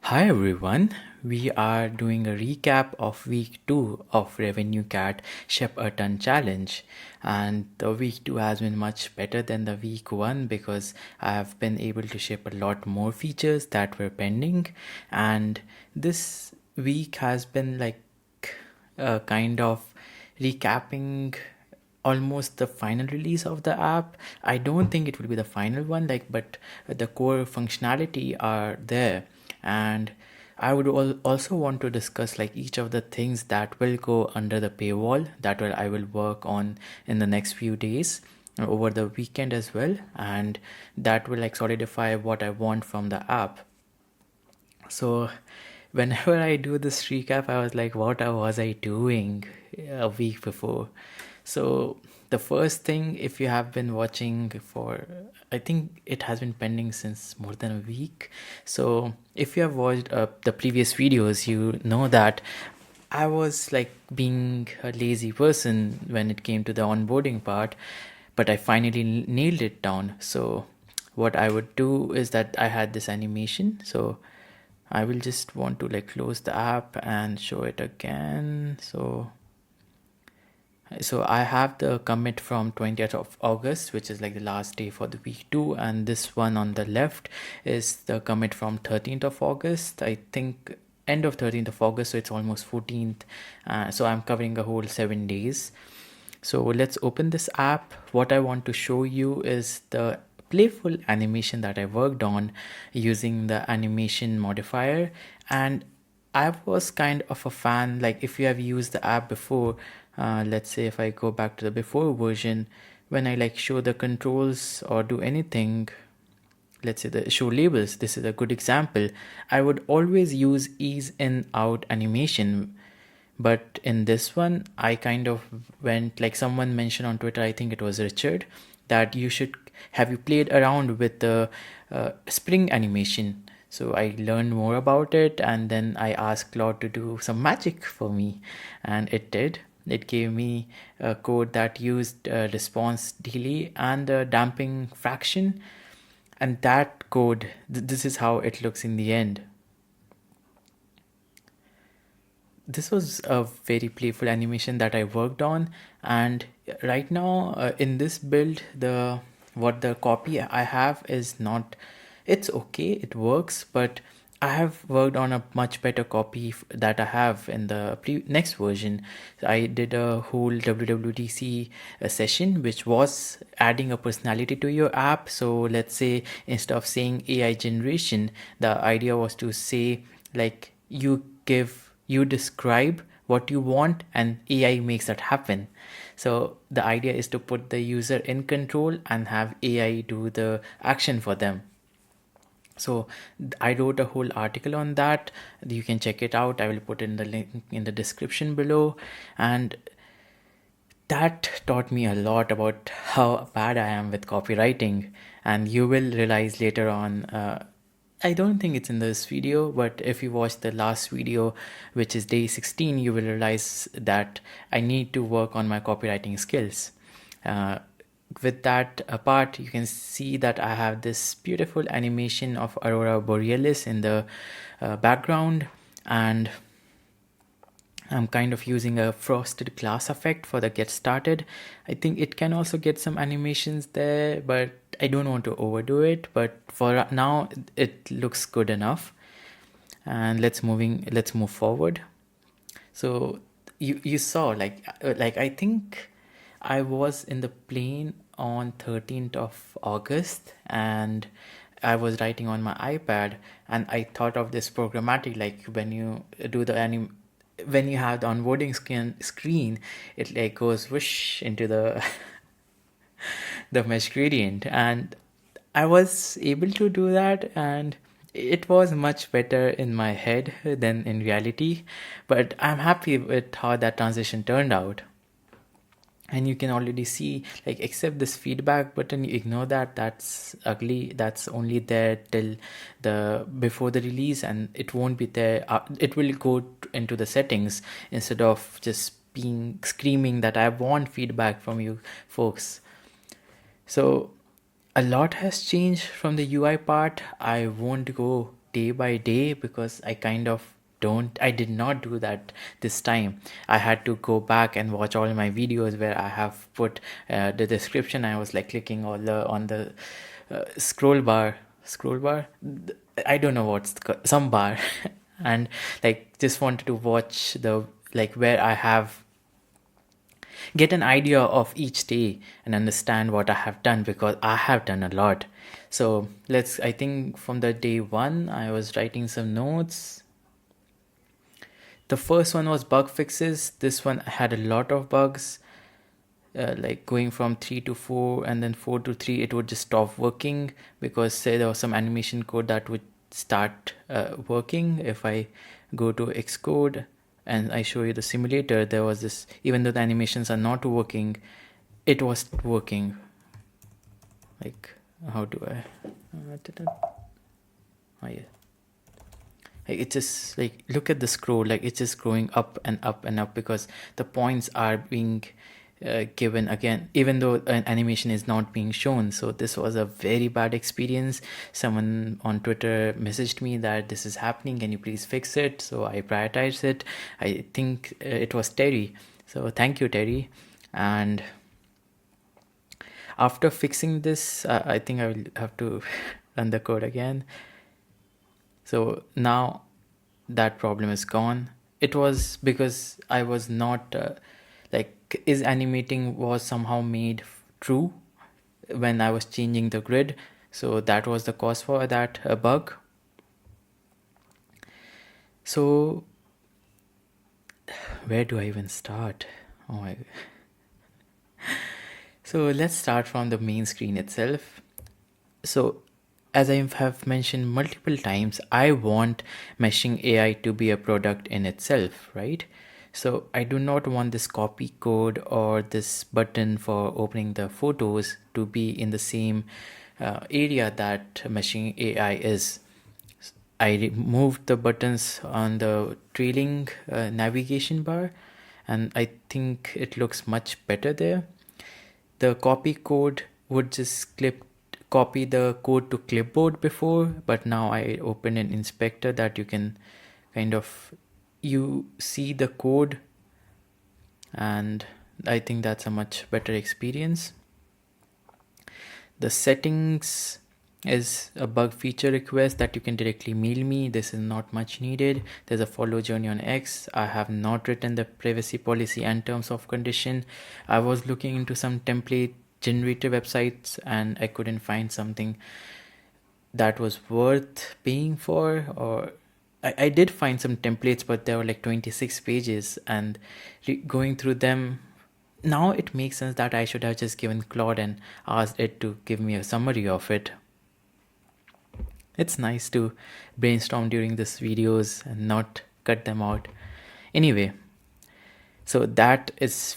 Hi everyone, we are doing a recap of week 2 of RevenueCat Ship a Ton Challenge, and the week 2 has been much better than the week 1 because I have been able to ship a lot more features that were pending, and this week has been like a kind of recapping almost the final release of the app. I don't think it will be the final one, but the core functionality are there, and I would also want to discuss like each of the things that will go under the paywall that I will work on in the next few days over the weekend as well, and that will like solidify what I want from the app. So whenever I do this recap, I was like, what was I doing a week before? So the first thing, if you have been watching for, I think it has been pending since more than a week. So if you have watched the previous videos, you know that I was like being a lazy person when it came to the onboarding part, but I finally nailed it down. So what I would do is that I had this animation. So I will just want to like close the app and show it again. So I have the commit from 20th of August, which is like the last day for the week 2, and this one on the left is the commit from 13th of August. I think end of 13th of August, so it's almost 14th. So I'm covering a whole 7 days. So let's open this app. What I want to show you is the playful animation that I worked on using the animation modifier, and I was kind of a fan. Like if you have used the app before, let's say if I go back to the before version, when I like show the controls or do anything, let's say the show labels, this is a good example. I would always use ease in out animation, but in this one I kind of went like someone mentioned on Twitter, I think it was Richard, that you should have you played around with the spring animation. So I learned more about it, and then I asked Claude to do some magic for me, and it did. It gave me a code that used response delay and the damping fraction, and that code, this is how it looks in the end. This was a very playful animation that I worked on, and right now in this build, the copy I have is not, it's okay, it works, but I have worked on a much better copy that I have in the next version. I did a whole WWDC session which was adding a personality to your app. So let's say instead of saying AI generation, the idea was to say like you describe what you want and AI makes that happen. So the idea is to put the user in control and have AI do the action for them. So I wrote a whole article on that. You can check it out. I will put in the link in the description below. And that taught me a lot about how bad I am with copywriting. And you will realize later on, I don't think it's in this video, but if you watch the last video, which is day 16, you will realize that I need to work on my copywriting skills. With that apart, you can see that I have this beautiful animation of Aurora Borealis in the background, and I'm kind of using a frosted glass effect for the get started. I think it can also get some animations there, but I don't want to overdo it. But for now, it looks good enough. And let's move forward. So you saw like I think I was in the plane on 13th of August, and I was writing on my iPad, and I thought of this programmatic, like when you do the when you have the onboarding screen, it like goes whoosh into the the mesh gradient, and I was able to do that, and it was much better in my head than in reality, but I'm happy with how that transition turned out. And you can already see, like, except this feedback button, you ignore that, that's ugly, that's only there till the before the release, and it won't be there. It will go into the settings instead of just being screaming that I want feedback from you folks. So a lot has changed from the UI part. I won't go day by day, because I did not do that this time. I had to go back and watch all my videos where I have put the description. I was like clicking all the on the scroll bar. I don't know some bar, and like just wanted to watch the like where I have get an idea of each day and understand what I have done, because I have done a lot. So I think from the day one, I was writing some notes. The first one was bug fixes. This one had a lot of bugs, like going from 3 to 4 and then 4 to 3, it would just stop working, because say there was some animation code that would start working. If I go to Xcode and I show you the simulator, there was this, even though the animations are not working, it was working. Like, how do I oh yeah, like it's just like, look at the scroll, like it's just growing up and up and up, because the points are being given again, even though an animation is not being shown. So this was a very bad experience. Someone on Twitter messaged me that this is happening, can you please fix it? So I prioritized it. I think it was Terry, so thank you, Terry. And after fixing this, I think I will have to run the code again. So now that problem is gone. It was because I was not like, is animating was somehow made true when I was changing the grid. So that was the cause for that bug. So where do I even start? Oh my. So let's start from the main screen itself. So as I have mentioned multiple times, I want meshing AI to be a product in itself, right? So I do not want this copy code or this button for opening the photos to be in the same area that meshing AI is. I removed the buttons on the trailing navigation bar, and I think it looks much better there. The copy code would just copy the code to clipboard before, but now I open an inspector that you can kind of, you see the code, and I think that's a much better experience. The settings is a bug feature request that you can directly mail me. This is not much needed. There's a follow journey on X. I have not written the privacy policy and terms of condition. I was looking into some template generator websites and I couldn't find something that was worth paying for. Or I did find some templates, but there were like 26 pages, and going through them, now it makes sense that I should have just given Claude and asked it to give me a summary of it. It's nice to brainstorm during these videos and not cut them out. Anyway, so that is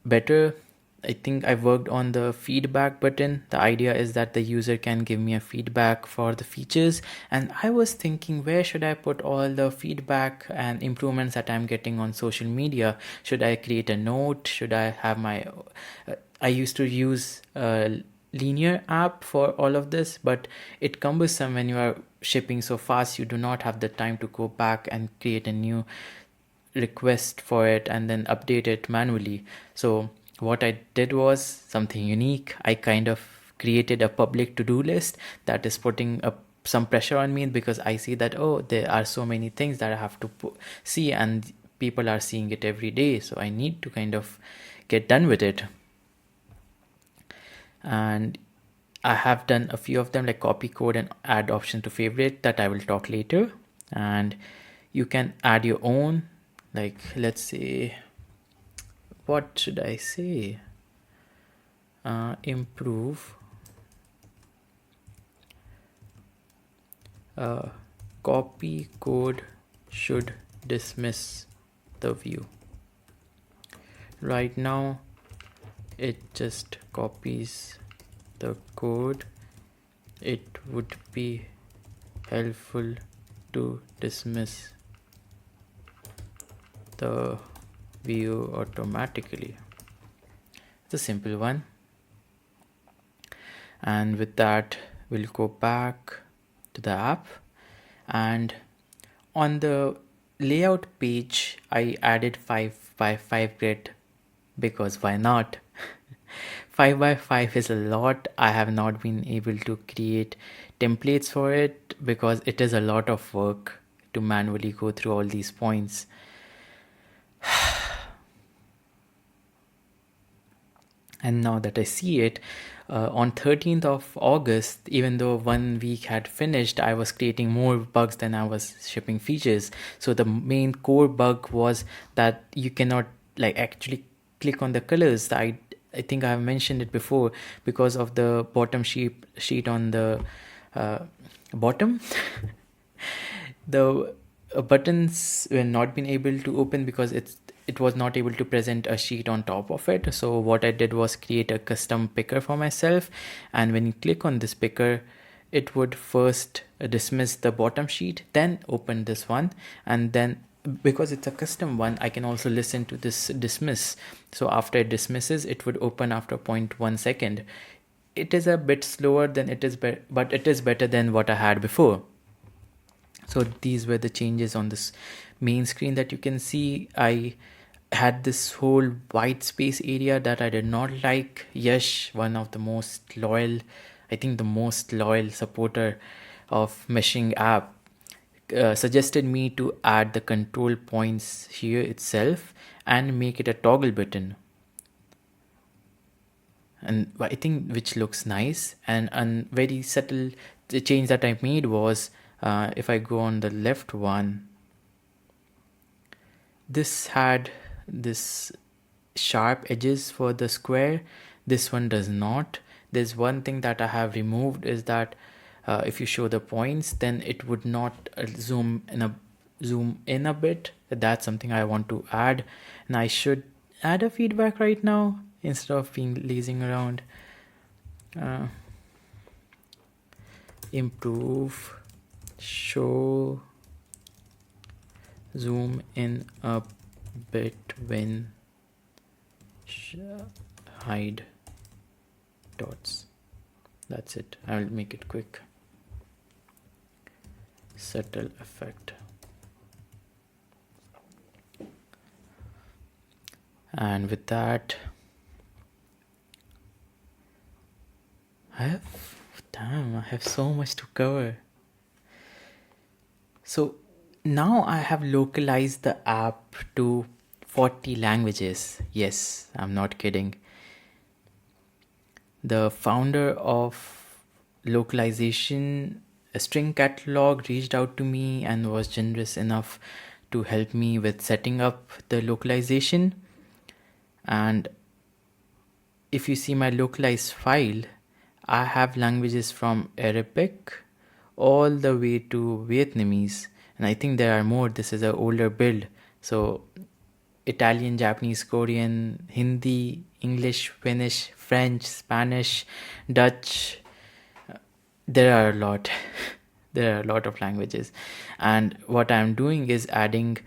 better. I think I worked on the feedback button. The idea is that the user can give me a feedback for the features, and I was thinking, where should I put all the feedback and improvements that I'm getting on social media? Should I create a note? Should I have my I used to use linear app for all of this, but it cumbersome when you are shipping so fast. You do not have the time to go back and create a new request for it and then update it manually. So what I did was something unique. I kind of created a public to-do list that is putting up some pressure on me, because I see that, oh, there are so many things that I have to see, and people are seeing it every day, so I need to kind of get done with it. And I have done a few of them, like copy code and add option to favorite, that I will talk later. And you can add your own, like, let's say, what should I say? Improve copy code should dismiss the view. Right now it just copies the code. It would be helpful to dismiss the view automatically. It's a simple one. And with that, we'll go back to the app. And on the layout page, I added 5 by 5 grid because why not? 5 by 5 is a lot. I have not been able to create templates for it because it is a lot of work to manually go through all these points. And now that I see it, on 13th of August, even though 1 week had finished, I was creating more bugs than I was shipping features. So the main core bug was that you cannot like actually click on the colors. I think I have mentioned it before because of the bottom sheet on the bottom. The buttons were not been able to open because it was not able to present a sheet on top of it. So what I did was create a custom picker for myself, and when you click on this picker, it would first dismiss the bottom sheet, then open this one, and then because it's a custom one, I can also listen to this dismiss. So after it dismisses, it would open after 0.1 second. It is a bit slower than it is, but it is better than what I had before. So these were the changes on this main screen that you can see. I had this whole white space area that I did not like. Yash, one of the most loyal, I think the most loyal supporter of meshing app, suggested me to add the control points here itself and make it a toggle button. And I think which looks nice, and very subtle. The change that I made was if I go on the left one, this had this sharp edges for the square. This one does not. There's one thing that I have removed is that if you show the points, then it would not zoom in a bit. That's something I want to add, and I should add a feedback right now instead of being lazing around. Improve, show, zoom in a bit when hide dots. That's it. I'll make it quick. Subtle effect. And with that, I have so much to cover. So now I have localized the app to 40 languages. Yes, I'm not kidding. The founder of Localization, a string catalog, reached out to me and was generous enough to help me with setting up the localization. And if you see my localized file, I have languages from Arabic all the way to Vietnamese, and I think there are more. This is an older build, so Italian, Japanese, Korean, Hindi, English, Finnish, French, Spanish, Dutch. There are a lot. There are a lot of languages, and what I'm doing is adding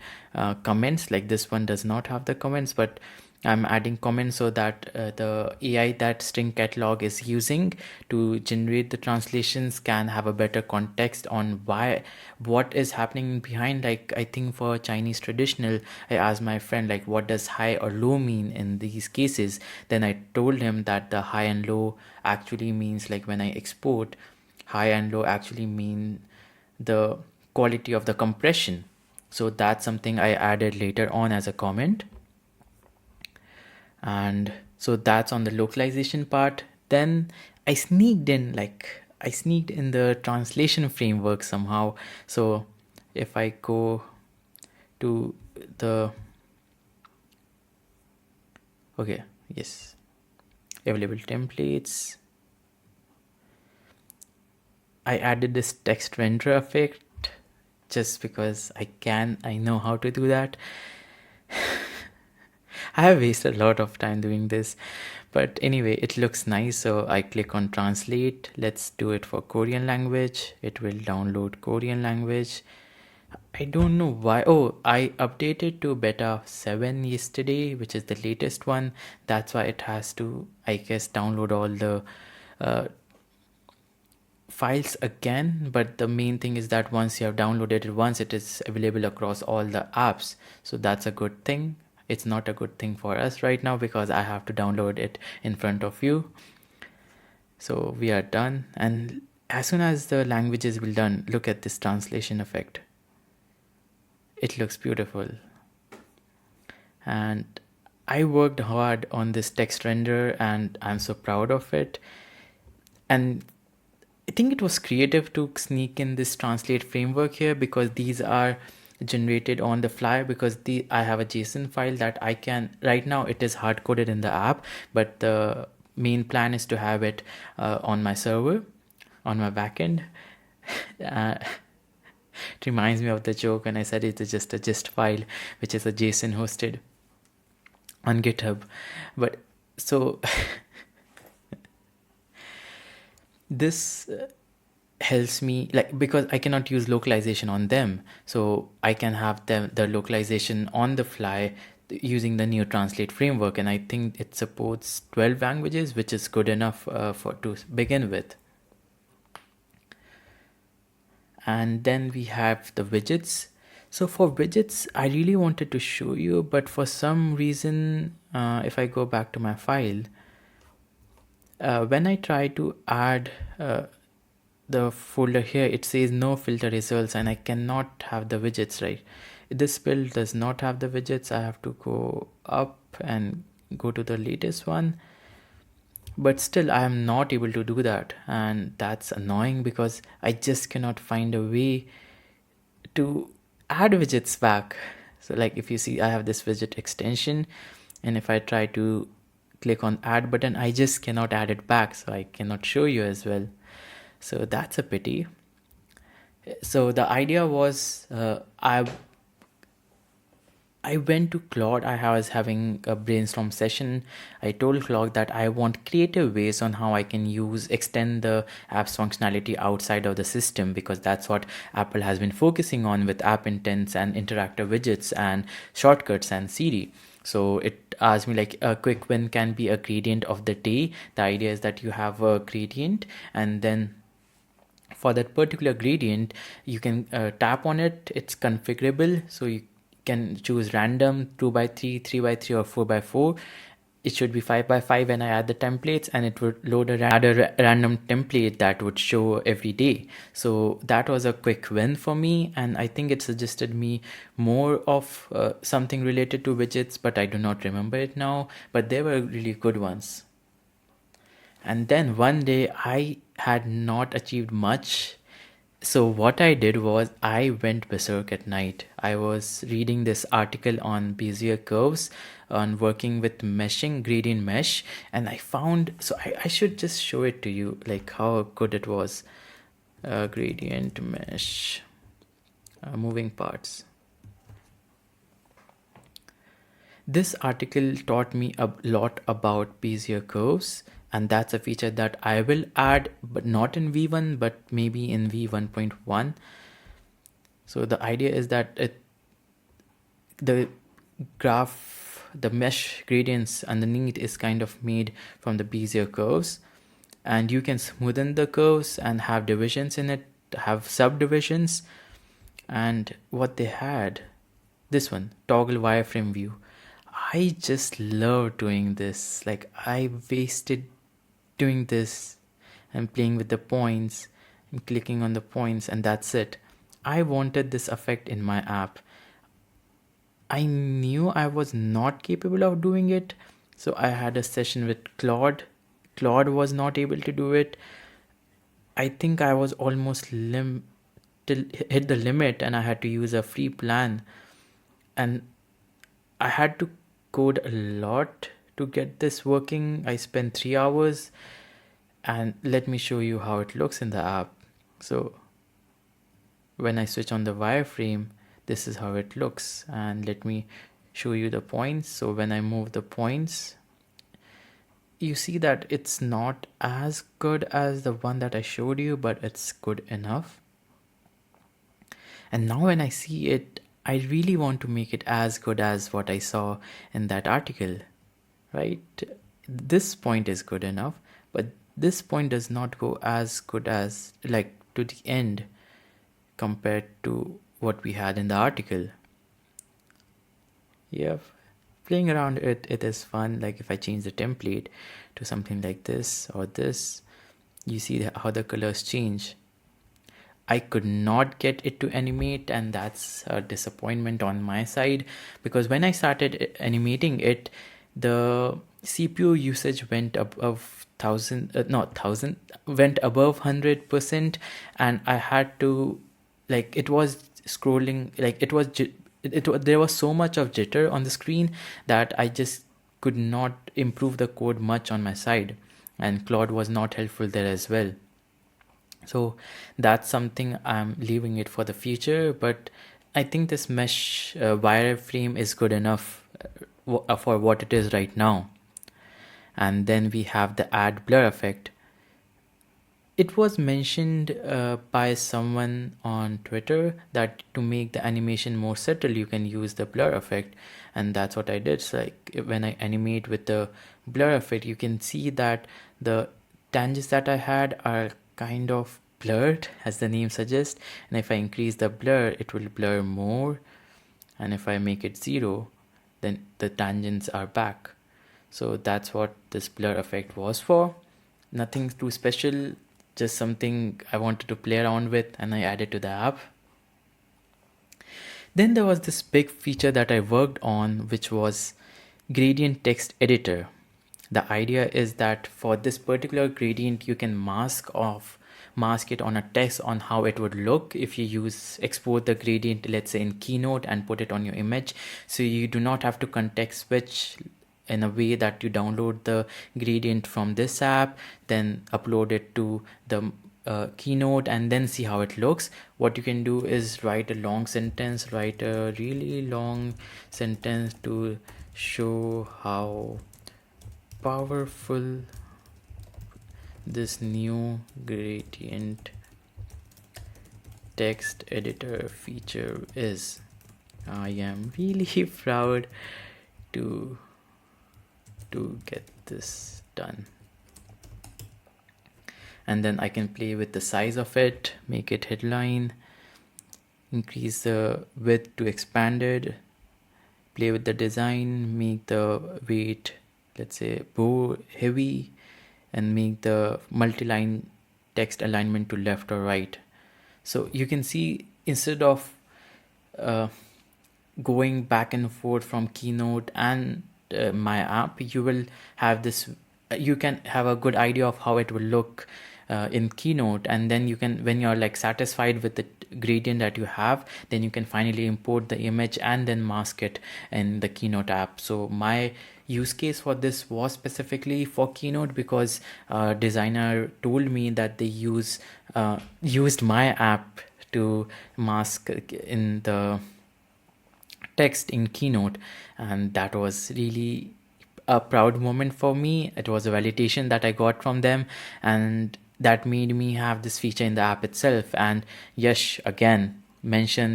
comments. Like this one does not have the comments, but I'm adding comments so that the AI that string catalog is using to generate the translations can have a better context on what is happening behind. Like I think for Chinese traditional, I asked my friend like what does high or low mean in these cases. Then I told him that the high and low actually means like when I export, high and low actually mean the quality of the compression. So that's something I added later on as a comment. And so that's on the localization part. Then I sneaked in the translation framework somehow. So if I go to the available templates, I added this text render effect just because I know how to do that. I have wasted a lot of time doing this, but anyway, it looks nice. So I click on translate. Let's do it for Korean language. It will download Korean language. I don't know why. Oh, I updated to beta 7 yesterday, which is the latest one. That's why it has to, I guess, download all the files again, but the main thing is that once you have downloaded it once, it is available across all the apps. So that's a good thing. It's not a good thing for us right now because I have to download it in front of you. So we are done, and as soon as the languages will done, look at this translation effect. It looks beautiful. And I worked hard on this text render and I'm so proud of it. And I think it was creative to sneak in this translate framework here, because these are generated on the fly, because I have a JSON file that I can, right now it is hard coded in the app, but the main plan is to have it on my server, on my backend. It reminds me of the joke when I said it is just a gist file, which is a JSON hosted on GitHub. But so this helps me, like, because I cannot use localization on them, so I can have the localization on the fly using the new translate framework, and I think it supports 12 languages, which is good enough for to begin with. And then we have the widgets. So for widgets, I really wanted to show you, but for some reason, if I go back to my file, when I try to add the folder here, it says no filter results, and I cannot have the widgets, right? This build does not have the widgets. I have to go up and go to the latest one, but still I am not able to do that, and that's annoying because I just cannot find a way to add widgets back. So like if you see, I have this widget extension, and if I try to click on add button, I just cannot add it back, so I cannot show you as well. So that's a pity. So the idea was I went to Claude. I was having a brainstorm session. I told Claude that I want creative ways on how I can extend the app's functionality outside of the system, because that's what Apple has been focusing on with app intents and interactive widgets and shortcuts and Siri. So it asked me, like, a quick win can be a gradient of the day. The idea is that you have a gradient, and then for that particular gradient, you can tap on it. It's configurable, so you can choose random, 2x3, 3x3, or 4x4. It should be 5x5 when I add the templates, and it would load a random template that would show every day. So that was a quick win for me, and I think it suggested me more of something related to widgets, but I do not remember it now. But they were really good ones. And then one day I had not achieved much. So what I did was I went berserk at night. I was reading this article on Bezier curves, on working with meshing, gradient mesh, and I found, so I should just show it to you, like how good it was. Gradient mesh, moving parts. This article taught me a lot about Bezier curves, and that's a feature that I will add, but not in V1, but maybe in V1.1. So the idea is that the graph, the mesh gradients underneath is kind of made from the Bezier curves, and you can smoothen the curves and have divisions in it, have subdivisions. And what they had, this one, toggle wireframe view. I just love doing this. Like, I wasted doing this and playing with the points and clicking on the points, and that's it. I wanted this effect in my app. I knew I was not capable of doing it, so I had a session with Claude. Claude was not able to do it. I think I was almost hit the limit, and I had to use a free plan, and I had to code a lot to get this working. I spent 3 hours, and let me show you how it looks in the app. So when I switch on the wireframe, this is how it looks, and let me show you the points. So when I move the points, you see that it's not as good as the one that I showed you, but it's good enough. And now when I see it, I really want to make it as good as what I saw in that article, right? This point is good enough, but this point does not go as good as like to the end compared to what we had in the article. Yeah, playing around it is fun. Like if I change the template to something like this or this, you see how the colors change. I could not get it to animate, and that's a disappointment on my side, because when I started animating it, the CPU usage went above not thousand, went above 100%, and I had to, like, it was scrolling, like there was so much of jitter on the screen that I just could not improve the code much on my side, and Claude was not helpful there as well. So that's something I'm leaving it for the future, but I think this mesh wireframe is good enough for what it is right now. And then we have the add blur effect. It was mentioned by someone on Twitter that to make the animation more subtle, you can use the blur effect, and that's what I did. So like when I animate with the blur effect, you can see that the tangents that I had are kind of blurred, as the name suggests, and if I increase the blur, it will blur more, and if I make it 0, then the tangents are back. So that's what this blur effect was for. Nothing too special, just something I wanted to play around with, and I added to the app. Then there was this big feature that I worked on, which was gradient text editor. The idea is that for this particular gradient, you can mask it on a text on how it would look if you export the gradient, let's say in Keynote, and put it on your image. So you do not have to context switch in a way that you download the gradient from this app, then upload it to the Keynote, and then see how it looks. What you can do is write a really long sentence to show how powerful this new gradient text editor feature is. I am really proud to get this done. And then I can play with the size of it, make it headline, increase the width to expanded, play with the design, make the weight, let's say, bow heavy, and make the multi-line text alignment to left or right. So you can see, instead of going back and forth from Keynote and my app, you will have this, you can have a good idea of how it will look in Keynote, and then you can, when you're like satisfied with the gradient that you have, then you can finally import the image and then mask it in the Keynote app. So my use case for this was specifically for Keynote, because a designer told me that they used my app to mask in the text in Keynote, and that was really a proud moment for me. It was a validation that I got from them, and that made me have this feature in the app itself. And Yash again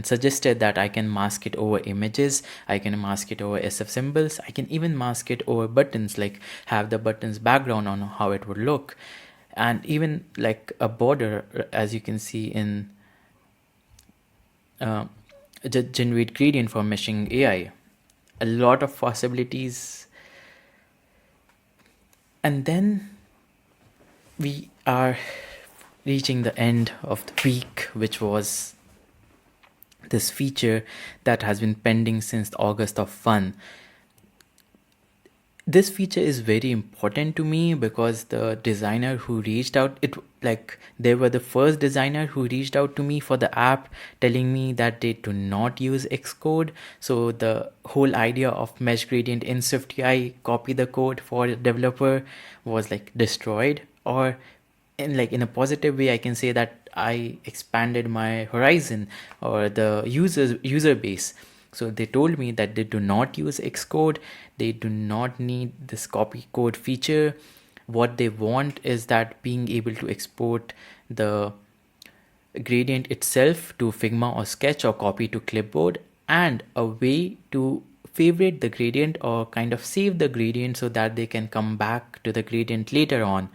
suggested that I can mask it over images, I can mask it over SF symbols, I can even mask it over buttons, like have the buttons background on how it would look, and even like a border, as you can see in generate gradient for meshing AI. A lot of possibilities. And then we are reaching the end of the week, which was this feature that has been pending since August of Fun. This feature is very important to me because the designer who reached out, they were the first designer who reached out to me for the app, telling me that they do not use Xcode. So the whole idea of mesh gradient in SwiftUI, copy the code for the developer, was like destroyed. Or in a positive way, I can say that I expanded my horizon or the user base. So they told me that they do not use Xcode, they do not need this copy code feature. What they want is that being able to export the gradient itself to Figma or Sketch or copy to clipboard, and a way to favorite the gradient or kind of save the gradient so that they can come back to the gradient later on.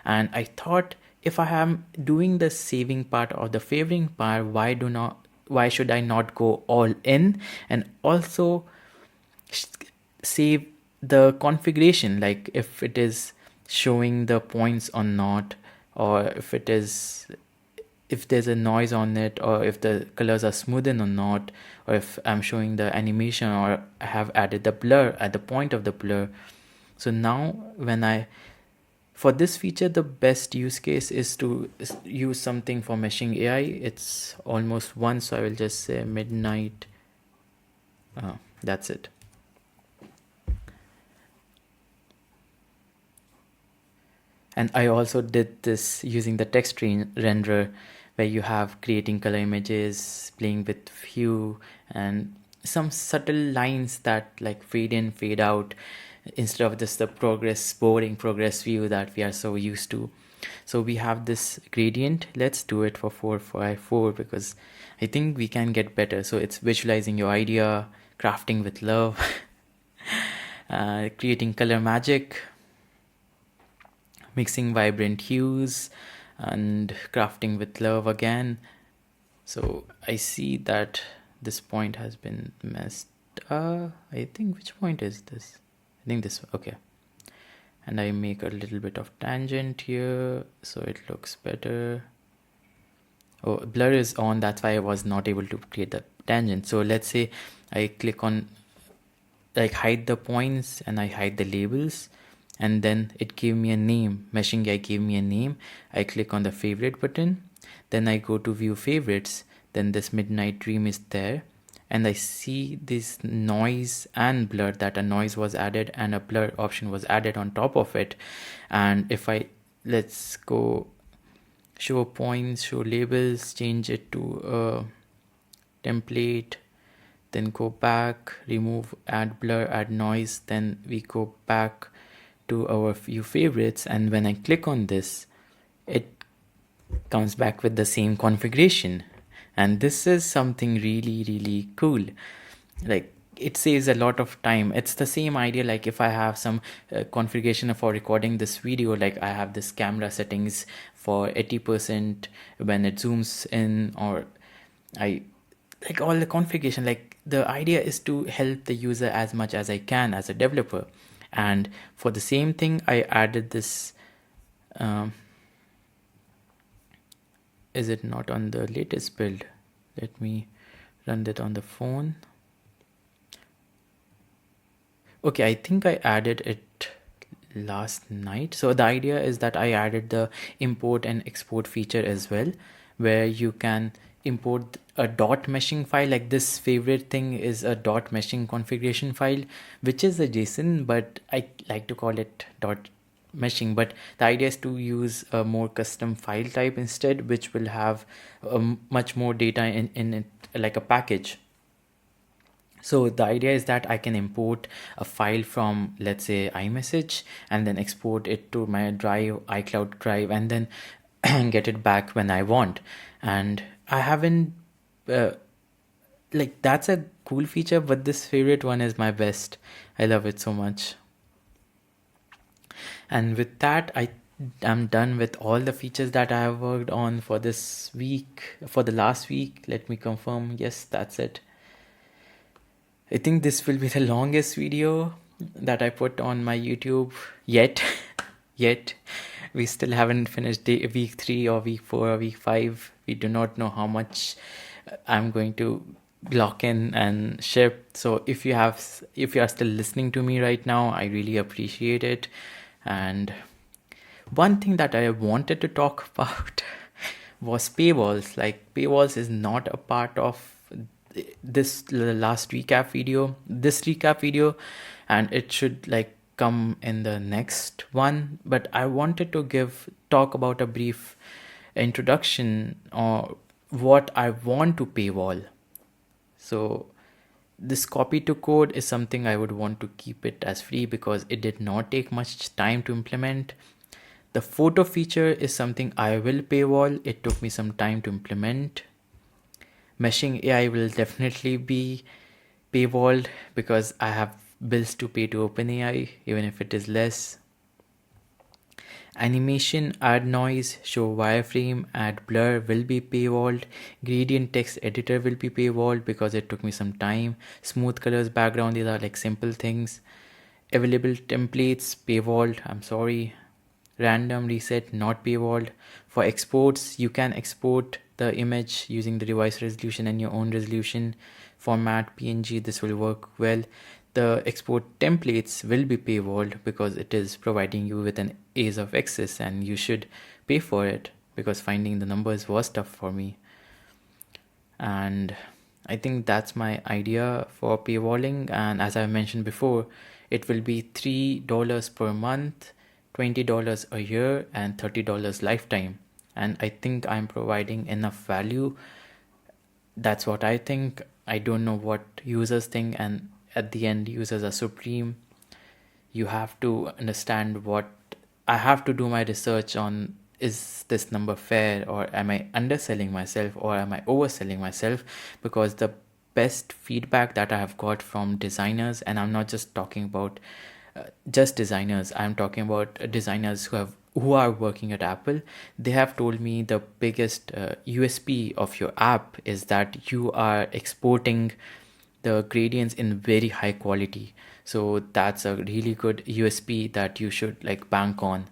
And I thought, if I am doing the saving part or the favoring part, why should I not go all in and also save the configuration, like if it is showing the points or not, or if there's a noise on it, or if the colors are smoothened or not, or if I'm showing the animation, or I have added the blur at the point of the blur. So now for this feature, the best use case is to use something for meshing AI. It's almost one, so I will just say midnight. That's it. And I also did this using the text renderer, where you have creating color images, playing with hue, and some subtle lines that like fade in, fade out, instead of just the boring progress view that we are so used to. So we have this gradient. Let's do it for 454 because I think we can get better. So it's visualizing your idea, crafting with love, creating color magic, mixing vibrant hues, and crafting with love again. So I see that this point has been messed up. I think, which point is this? I think this, okay. And I make a little bit of tangent here so it looks better. Oh, blur is on, that's why I was not able to create the tangent. So let's say I click on like hide the points and I hide the labels, and then it gave me a name. Meshing AI gave me a name. I click on the favorite button, then I go to view favorites, then this midnight dream is there, and I see this noise and blur, that a noise was added and a blur option was added on top of it. And if let's go show points, show labels, change it to a template, then go back, remove, add blur, add noise, then we go back to our view favorites, and when I click on this, it comes back with the same configuration. And this is something really cool. Like, it saves a lot of time. It's the same idea, like if I have some configuration for recording this video, like I have this camera settings for 80% when it zooms in, or I like all the configuration. Like, the idea is to help the user as much as I can as a developer. And for the same thing, I added this. Is it not on the latest build? Let me run that on the phone. Okay, I think I added it last night. So the idea is that I added the import and export feature as well, where you can import a dot meshing file. Like, this favorite thing is a dot meshing configuration file, which is a JSON, but I like to call it dot meshing. But the idea is to use a more custom file type instead, which will have much more data in it, like a package. So the idea is that I can import a file from, let's say, iMessage, and then export it to my drive, iCloud drive, and then get it back when I want. And I haven't like, that's a cool feature, but this favorite one is my best. I love it so much. And with that, I'm done with all the features that I have worked on for this week, for the last week. Let me confirm. Yes, that's it. I think this will be the longest video that I put on my YouTube yet. We still haven't finished week 3 or week 4 or week 5. We do not know how much I'm going to lock in and ship. So if you are still listening to me right now, I really appreciate it. And one thing that I wanted to talk about was paywalls. Like, paywalls is not a part of this recap video, and it should like come in the next one. But I wanted to talk about a brief introduction or what I want to paywall. So this copy to code is something I would want to keep it as free because it did not take much time to implement. The photo feature is something I will paywall. It took me some time to implement. Meshing AI will definitely be paywalled because I have bills to pay to OpenAI, even if it is less. Animation, add noise, show wireframe, add blur will be paywalled. Gradient text editor will be paywalled because it took me some time. Smooth colors background, these are like simple things. Available templates paywalled, I'm sorry. Random reset not paywalled. For exports, you can export the image using the device resolution and your own resolution format PNG. This will work well. The export templates will be paywalled because it is providing you with an ease of access, and you should pay for it because finding the numbers was tough for me. And I think that's my idea for paywalling. And as I mentioned before, it will be $3 per month, $20 a year, and $30 lifetime. And I think I'm providing enough value. That's what I think. I don't know what users think, and at the end, users are supreme. You have to understand what I have to do my research on. Is this number fair, or am I underselling myself, or am I overselling myself? Because the best feedback that I have got from designers, and I'm not just talking about just designers, I'm talking about designers who are working at Apple. They have told me the biggest USP of your app is that you are exporting the gradients in very high quality. So that's a really good USP that you should like bank on.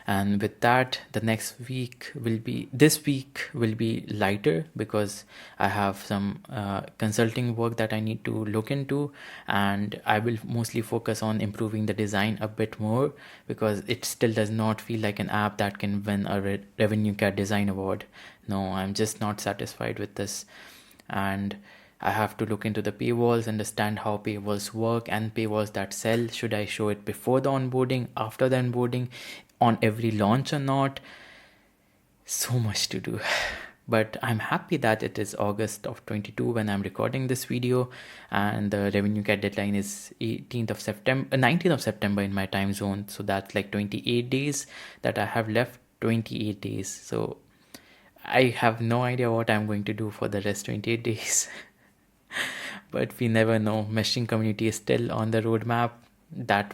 And with that, this week will be lighter because I have some consulting work that I need to look into, and I will mostly focus on improving the design a bit more because it still does not feel like an app that can win a RevenueCat design award. No, I'm just not satisfied with this. And I have to look into the paywalls, understand how paywalls work, and paywalls that sell. Should I show it before the onboarding, after the onboarding, on every launch or not? So much to do. But I'm happy that it is August of 22 when I'm recording this video, and the RevenueCat deadline is 19th of September in my time zone. So that's like 28 days that I have left. 28 days. So I have no idea what I'm going to do for the rest 28 days. But we never know. Meshing community is still on the roadmap. That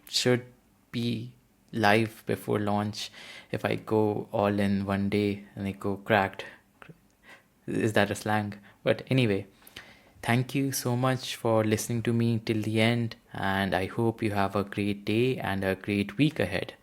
should be live before launch. If I go all in one day and I go cracked, is that a slang? But anyway, thank you so much for listening to me till the end, and I hope you have a great day and a great week ahead.